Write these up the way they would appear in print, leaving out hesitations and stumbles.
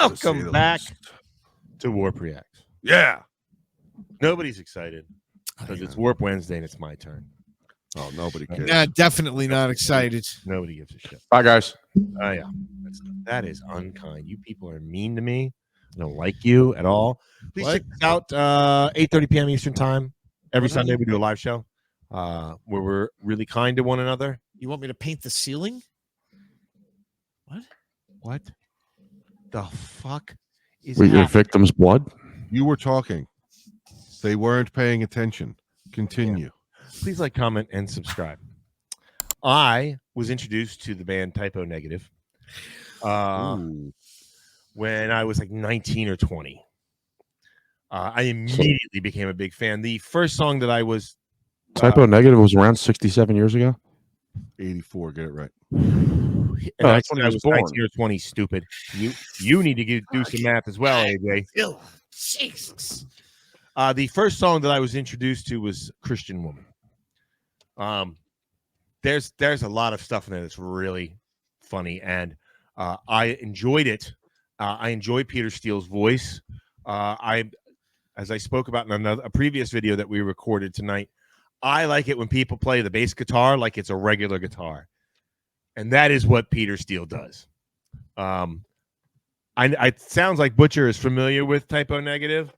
Welcome back to WARRP Reacts. Yeah. Nobody's excited because it's WARRP Wednesday and it's my turn. Oh, nobody cares. Yeah, definitely not excited. Nobody gives a shit. Bye, guys. Oh, yeah. That is unkind. You people are mean to me. I don't like you at all. Please check this out, 8:30 p.m. Eastern Time. Every Sunday we do a live show where we're really kind to one another. You want me to paint the ceiling? What the fuck is With your happening? victim's blood? You were talking. They weren't paying attention. Continue. Please like, comment, and subscribe. I was introduced to the band Typo Negative when I was like 19 or 20. I immediately became a big fan. The first song that I was Typo Negative was around 67 years ago. 84. Get it right. and I said I was 19 or 20. Stupid. You need to do some math as well, AJ. Jesus. The first song that I was introduced to was Christian Woman. There's a lot of stuff in there that's really funny, and I enjoyed it. I enjoy Peter Steele's voice. As I spoke about in a previous video that we recorded tonight, I like it when people play the bass guitar like it's a regular guitar, and that is what Peter Steele does. It sounds like Butcher is familiar with Typo Negative.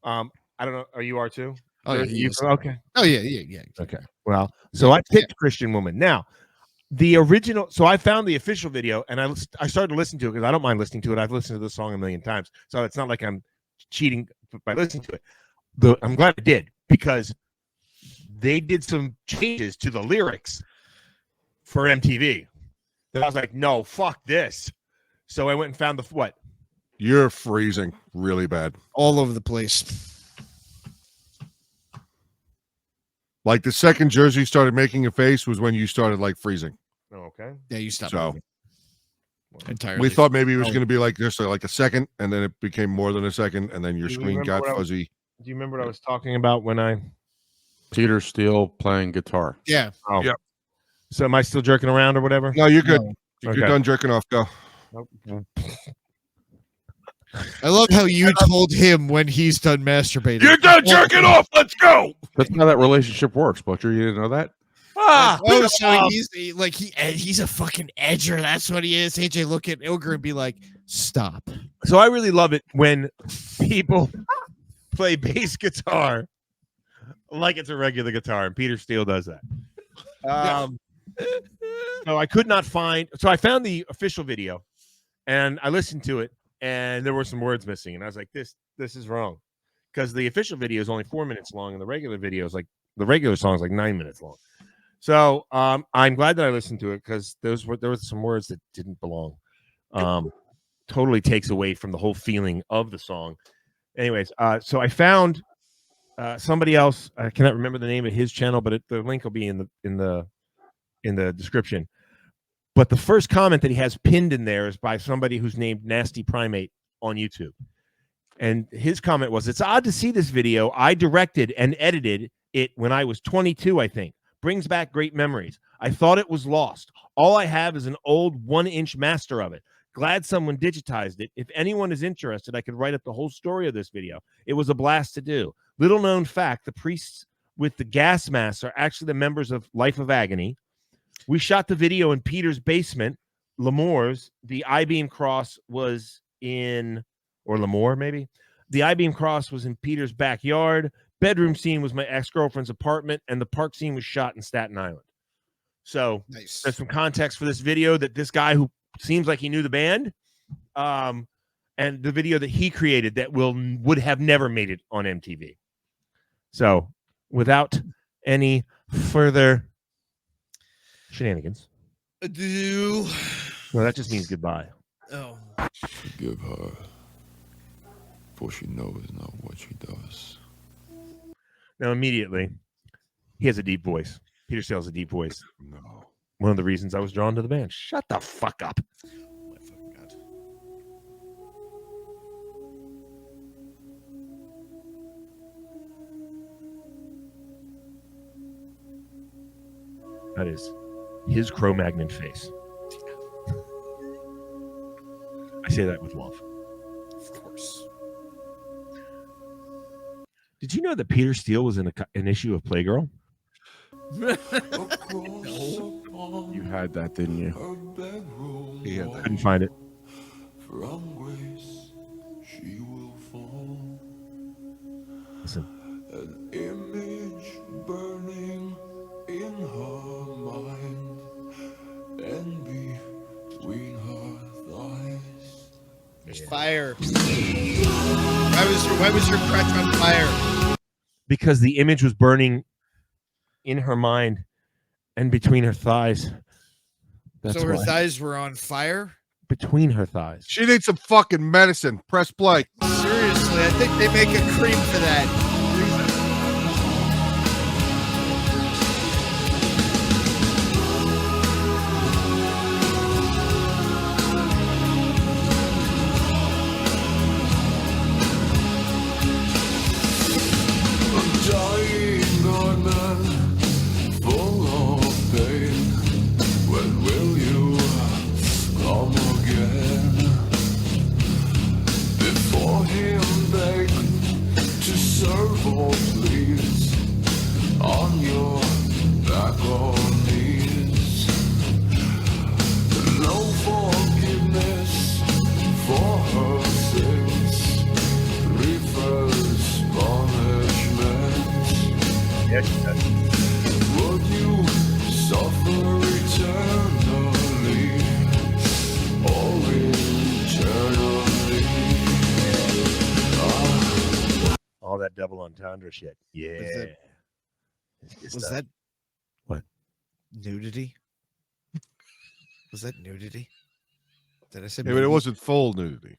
I don't know. Are you too? Oh, yeah, okay. Oh, yeah. Okay. Well, so I picked Christian Woman. Now, the original. So I found the official video, and I started to listen to it because I don't mind listening to it. I've listened to the song a million times, so it's not like I'm cheating by listening to it. I'm glad I did, because they did some changes to the lyrics for MTV. That I was like, no, fuck this. So I went and found what? You're freezing really bad. All over the place. Like the second Jersey started making a face was when you started like freezing. Oh, okay. Yeah, you stopped. So entirely. we thought maybe it was going to be like this, like a second, and then it became more than a second, and then your screen got fuzzy. Do you remember what I was talking about when I? Peter Steele playing guitar. Yeah. Oh, yep. So am I still jerking around or whatever? No, you're good. No. You're Okay. done jerking off. Go. I love how you told him when he's done masturbating. You're done jerking off. Let's go. That's how that relationship works, Butcher. You didn't know that? Oh, so he's a fucking edger. That's what he is. AJ, look at Ogre and be like, stop. So I really love it when people play bass guitar like it's a regular guitar, and Peter Steele does that. So I could not find. So I found the official video, and I listened to it, and there were some words missing, and I was like, "This is wrong," because the official video is only 4 minutes long, and the regular video is the regular song is like 9 minutes long. So I'm glad that I listened to it, because there were some words that didn't belong. Totally takes away from the whole feeling of the song. Anyways, so I found somebody else. I cannot remember the name of his channel, but the link will be in the description. But the first comment that he has pinned in there is by somebody who's named Nasty Primate on YouTube. And his comment was, "It's odd to see this video. I directed and edited it when I was 22, I think. Brings back great memories. I thought it was lost. All I have is an old 1-inch master of it. Glad someone digitized it. If anyone is interested, I could write up the whole story of this video. It was a blast to do. Little known fact, the priests with the gas masks are actually the members of Life of Agony. We shot the video in Peter's basement, Lemore's. The I-beam cross was in, or Lemore maybe. The I-beam cross was in Peter's backyard. Bedroom scene was my ex-girlfriend's apartment, and the park scene was shot in Staten Island." So Nice. there's some context for this video that this guy who seems like he knew the band, and the video that he created that would have never made it on MTV. So without any further shenanigans. Adieu. No, that just means goodbye. Oh. Forgive her, for she knows not what she does. Now, immediately, he has a deep voice. Peter Steele has a deep voice. No. One of the reasons I was drawn to the band. Shut the fuck up. My fucking God. That is his Cro-Magnon face. I say that with love. Did you know that Peter Steele was in an issue of Playgirl? You had that, didn't you? He had that. Couldn't find it. From grace she will fall. Listen. An image burning in her mind, and between her thighs. There's fire. Why was her crotch on fire? Because the image was burning in her mind and between her thighs. That's So her why. thighs were on fire? Between her thighs. She needs some fucking medicine. Press play. Seriously, I think they make a cream for that. Dying on man, full of pain. When will you come again? Before him beg to serve or please, on your back or knees. No forgiveness for her sins, reverse punishment. Yes, she does. Would you suffer eternally or eternally? All that double entendre shit. Yeah. Was that What? nudity? Was that nudity? Did I say? Yeah, but it nudity? wasn't full nudity.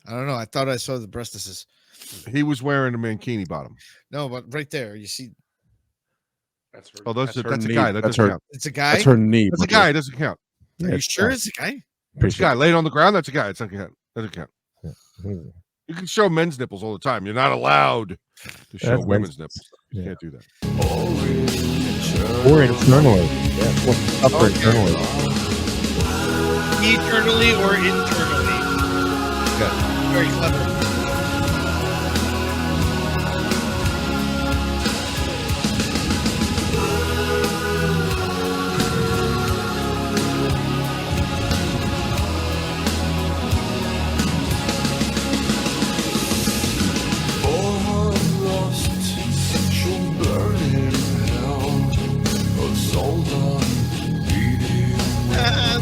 I don't know. I thought I saw the breastises. He was wearing a mankini bottom. No, but right there, you see, That's her. Oh, that's a her guy. knee. That That's doesn't her. count. it's a guy. That's her knee. That's a Butcher. guy. It doesn't count. Are you sure it's a guy? That's a guy laid on the ground. That's a guy. It doesn't count. Doesn't count. Mm. You can show men's nipples all the time. You're not allowed to show That's women's men's- nipples. You yeah. can't do that. Or internally. Yeah. Upper internally. Eternally or internally? Yeah. Very clever.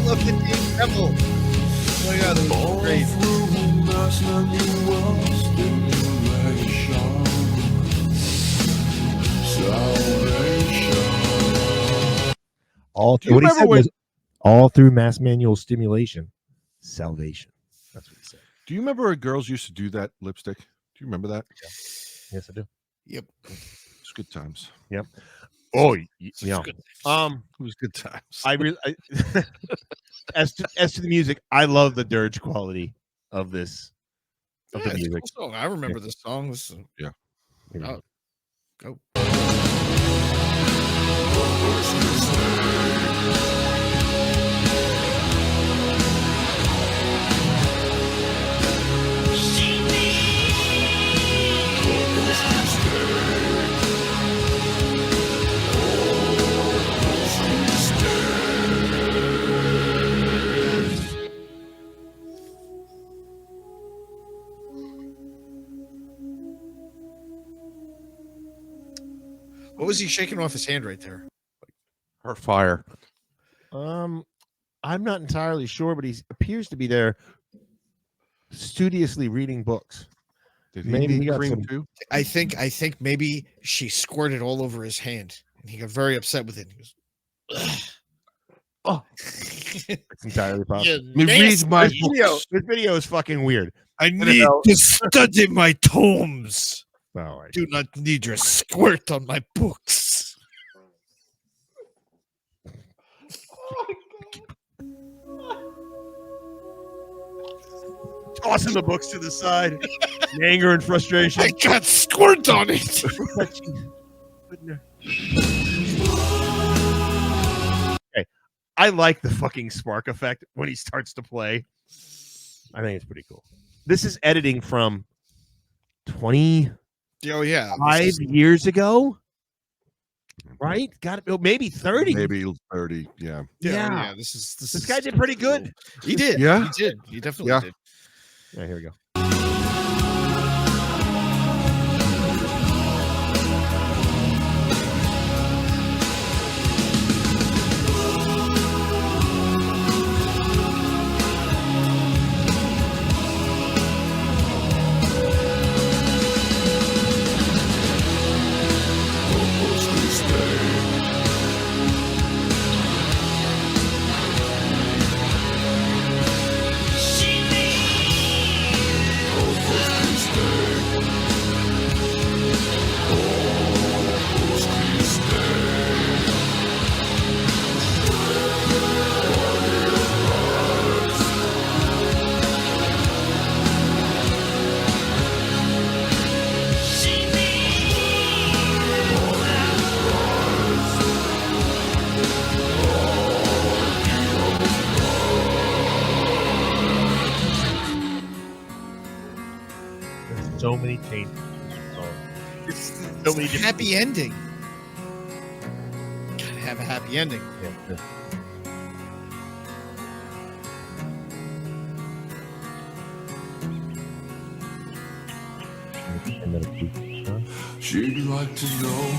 Look at the rebel. Oh my God, that was great. All Do you what he remember said when- was all through mass manual stimulation, salvation. That's what he said. Do you remember when girls used to do that lipstick? Do you remember that? Yes, I do. Yep. It's good times. Oh, yeah. It was good times. I really, as to the music, I love the dirge quality of this of Yeah, the it's a music. cool song. I remember the song. Yeah. Oh, go. What was he shaking off his hand right there? Her fire. I'm not entirely sure, but he appears to be there studiously reading books. Did he Maybe he need got cream some- too? I think maybe she squirted all over his hand, and he got very upset with it. He goes, "Ugh." Oh, it's entirely possible. Me read my This video is fucking weird. I need to study my tomes. Oh, I Do not need your squirt on my books. tossing the books to the side, in anger and frustration. I got squirt on it. Okay, I like the fucking spark effect when he starts to play. I think it's pretty cool. This is editing from 20. Oh yeah, 5 years ago, right? Got it. Maybe 30. Maybe 30. Yeah. yeah. This This guy did pretty good. He did. Yeah. He did. He definitely Yeah. did. Yeah, here we go. There's so many changes. It's So many a different- happy ending. Gotta have a happy ending. Yeah. She'd like to know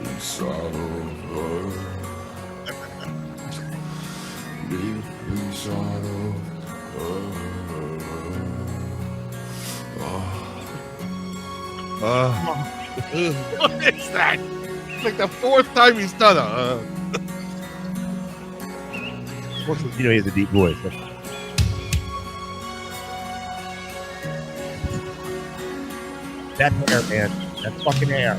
inside of her, deep inside of her. What is that? It's like the 4th time he's done it. You know, he has a deep voice. That hair, man. That fucking hair.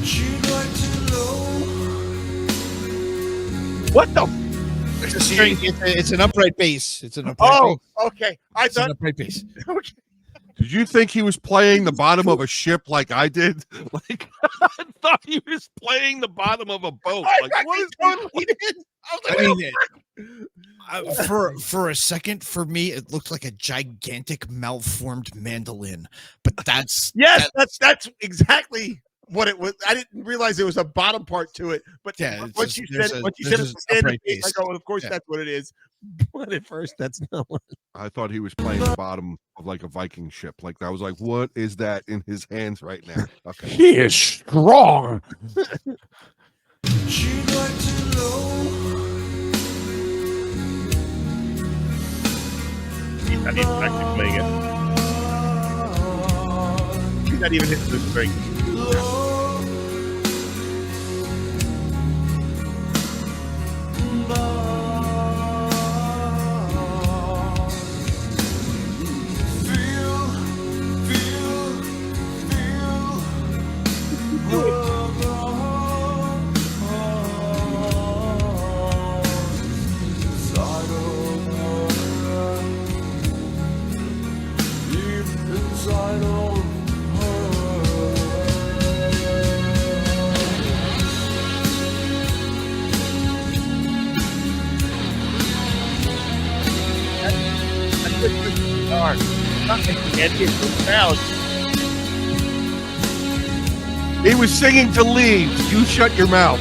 She'd like to know. What the? It's a string. It's an upright bass. It's an upright Oh, bass. okay. I It's an thought. upright bass. Okay. Did you think he was playing the bottom of a ship like I did? Like I thought he was playing the bottom of a boat. Like what is He did. I mean, for a second, for me, it looked like a gigantic malformed mandolin. But that's Yes, that's exactly what it was. I didn't realize there was a bottom part to it. But Yeah, it's once just- you there's said a- once you there's said just it's standing, upright I bass. go, of course Yeah. that's what it is. But at first, that's not what. I thought he was playing the bottom of like a Viking ship. Like I was like, what is that in his hands right now? Okay. He is strong. She'd like to know. He's not even actually playing it. He's not even hitting the string. He was singing to leaves. You shut your mouth.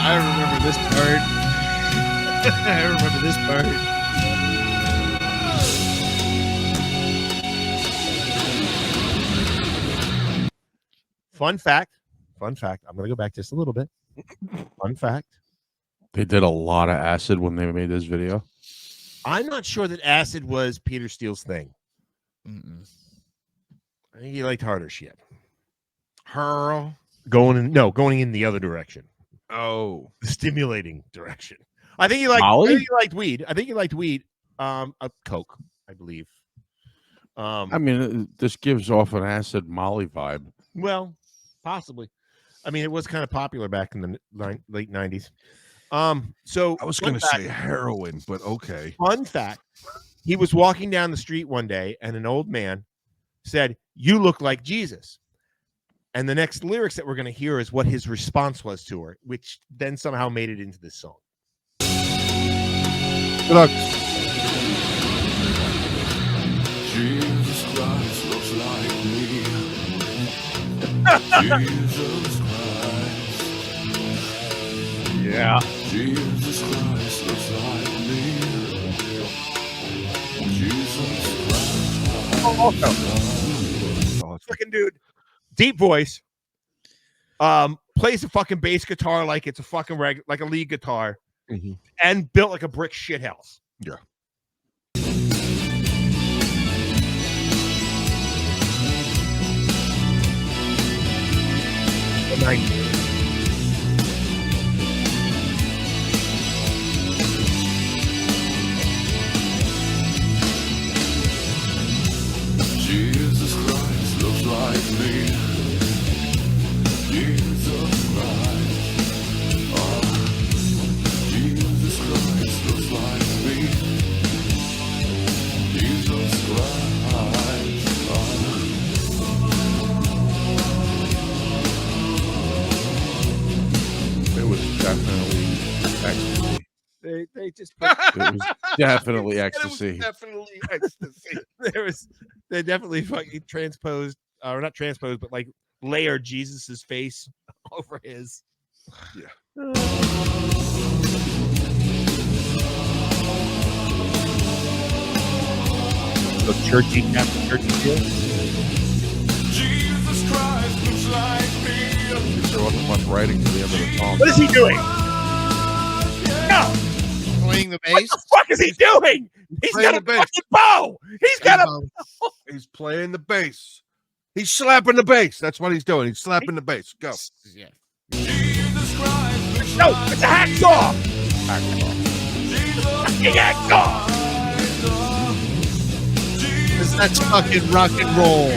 I remember this part. I remember this part. Fun fact. I'm going to go back just a little bit. Fun fact. They did a lot of acid when they made this video. I'm not sure that acid was Peter Steele's thing. Mm-mm. I think he liked harder shit. Hurl. Going in the other direction. Oh. The stimulating direction. I think he liked Molly? I think he liked weed. I think he liked weed. A Coke, I believe. I mean, this gives off an acid Molly vibe. Well, possibly. I mean, it was kind of popular back in the late 90s. So I was going to say heroin, but okay. Fun fact, he was walking down the street one day and an old man said, "You look like Jesus." And the next lyrics that we're going to hear is what his response was to her, which then somehow made it into this song. Good luck. Jesus Christ looks like me. Jesus Christ. Yeah. Jesus Christ looks like me. Jesus Christ. Fucking dude, deep voice, plays a fucking bass guitar like it's a fucking like a lead guitar, and built like a brick shithouse. Yeah. Jesus Christ looks like me. Jesus Christ. Jesus Christ looks like me. Jesus Christ. It was definitely ecstasy. They just put, It was definitely ecstasy. Definitely ecstasy. they definitely fucking transposed, or not transposed, but like layered Jesus's face over his. Yeah. The churchy feel. Jesus Christ looks like me. There wasn't much writing to the end of the song. What is he doing? No, Playing the what bass. the fuck is he doing? He's Playing got a the bass. fucking bow. He's got a. He's playing the bass. He's slapping the bass. That's what he's doing. He's slapping the bass. Go. Yeah. Jesus Christ looks No, like it's a hacksaw. Fucking hacksaw. That's fucking rock and roll.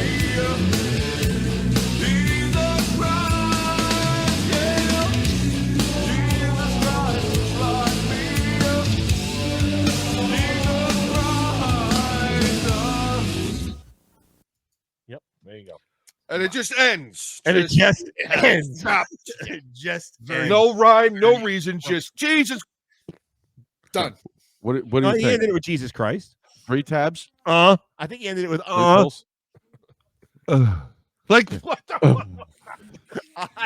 Yep, there you go. And it just ends. And it just ends. Stop. It just ends. No rhyme, no reason. Just Jesus. Done. What do No, you he think? ended it with Jesus Christ. 3 tabs? I think he ended it with Like what the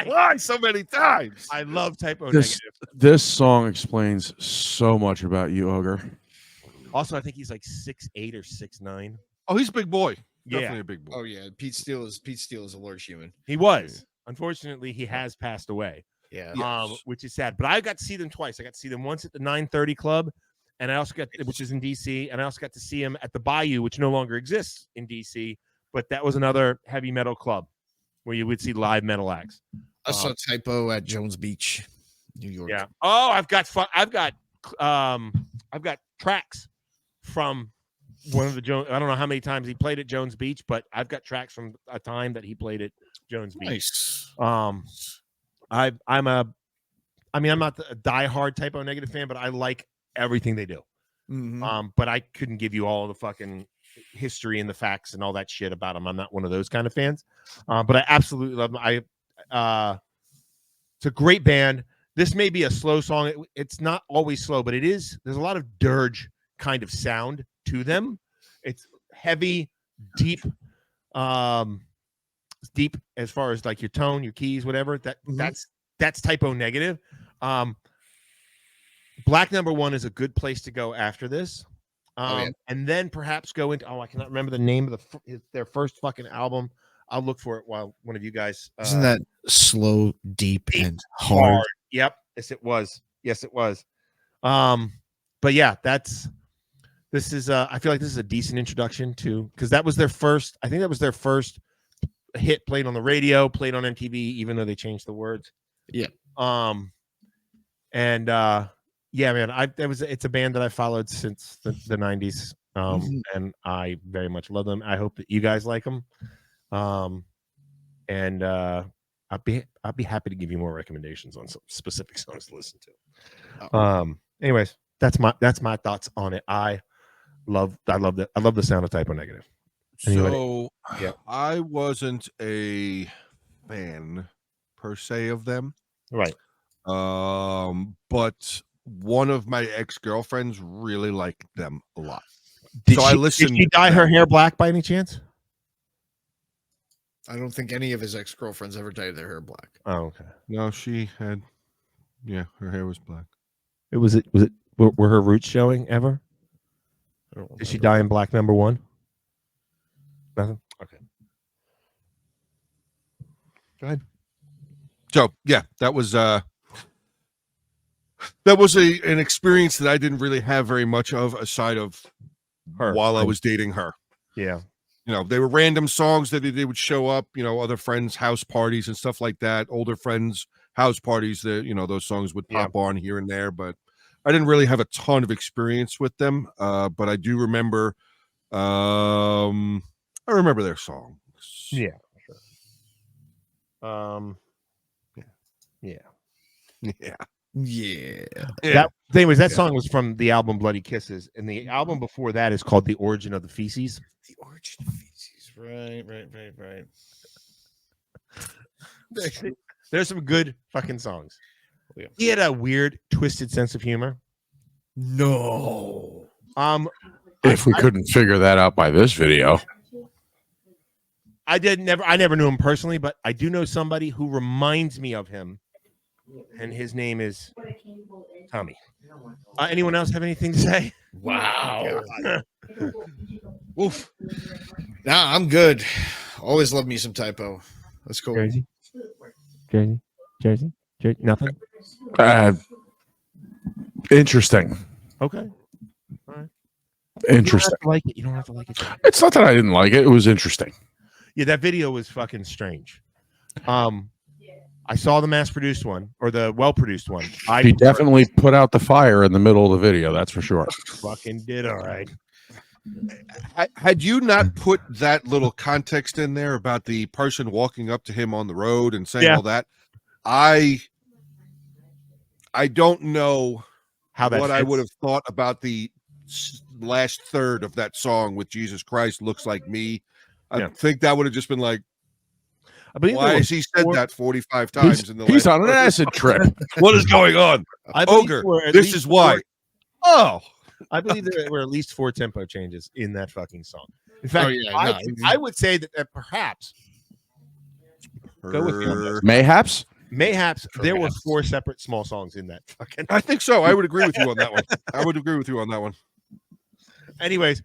Why so many times? I love typo This- negative. This song explains so much about you, Ogre. Also, I think he's like 6'8" or 6'9". Oh, he's a big boy. Yeah. Definitely a big boy. Oh yeah, Pete Steele is a large human. He was. Unfortunately, he has passed away. Yeah. Which is sad. But I got to see them twice. I got to see them once at the 930 Club, and I also got, which is in DC, and I also got to see him at the Bayou, which no longer exists in DC, but that was another heavy metal club where you would see live metal acts. I saw Typo at Jones Beach, New York. Yeah. Oh, I've got tracks from one of the Jones. I don't know how many times he played at Jones Beach, but I've got tracks from a time that he played at Jones Beach. Nice. I'm not a diehard typo negative fan, but I like everything they do. But I couldn't give you all the fucking history and the facts and all that shit about them. I'm not one of those kind of fans. But I absolutely love them. It's a great band. This may be a slow song. It's not always slow, but it is. There's a lot of dirge kind of sound to them. It's heavy, deep, deep as far as like your tone, your keys, whatever. That's typo negative. Black Number One is a good place to go after this. And then perhaps go into, I cannot remember the name of their first fucking album. I'll look for it while one of you guys. Isn't that slow, deep, and hard? Yep. Yes, it was. Yes, it was. But yeah, this is I feel like this is a decent introduction to, because that was their first. I think that was their first hit played on the radio, played on MTV, even though they changed the words. Yeah. And yeah, man, it's a band that I followed since the 90s. And I very much love them. I hope that you guys like them. And I'll be happy to give you more recommendations on some specific songs to listen to. Anyways, that's my thoughts on it. I love the sound of Typo Negative. So yeah, I wasn't a fan per se of them. Right. But one of my ex-girlfriends really liked them a lot. Did she dye her hair black by any chance? I don't think any of his ex-girlfriends ever dyed their hair black. Oh, okay. No, she had, her hair was black. Were her roots showing ever? Did she dye in black number 1? Nothing? Okay. Go ahead. So yeah, that was an experience that I didn't really have very much of aside of Her. while I was dating her. Yeah. They were random songs that they would show up, other friends' house parties and stuff like that, older friends' house parties that, those songs would pop on here and there, but I didn't really have a ton of experience with them. But I do remember, I remember their songs. Yeah. Sure. Yeah. That song was from the album Bloody Kisses, and the album before that is called The Origin of the Feces. The Origin of Feces. Right. There's some good fucking songs. He had a weird, twisted sense of humor. No. If we couldn't figure that out by this video. I never knew him personally, but I do know somebody who reminds me of him, and his name is Tommy. Anyone else have anything to say? Wow. Oof. Nah, I'm good. Always love me some Typo. That's cool. Jersey, nothing. Interesting. Okay. All right. Interesting. You don't have to like it. It's not that I didn't like it. It was interesting. Yeah, that video was fucking strange. I saw the mass-produced one or the well-produced one. He definitely put out the fire in the middle of the video. That's for sure. Fucking did all right. Had you not put that little context in there about the person walking up to him on the road and saying all that, I don't know what I would have thought about the last third of that song with Jesus Christ Looks Like Me. I think that would have just been like, why has he said that 45 times in the He's on an acid trip. What is going on? Ogre, this is why. I believe there were at least 4 tempo changes in that fucking song. In fact, I would say that perhaps go with you. Mayhaps there were 4 separate small songs in that fucking. I think so. I would agree with you on that one. Anyways,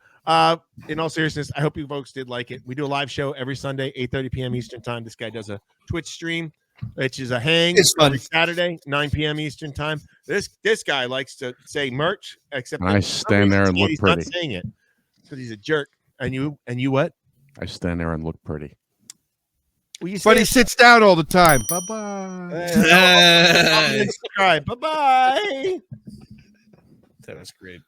in all seriousness, I hope you folks did like it. We do a live show every Sunday, 8:30 p.m. Eastern time. This guy does a Twitch stream, which is a hang every Saturday, 9 p.m. Eastern time. This guy likes to say merch, except I stand there and look he's pretty. not saying it because he's a jerk. And you what? I stand there and look pretty. But he sits down all the time. Bye-bye. Subscribe. Bye-bye. That was great.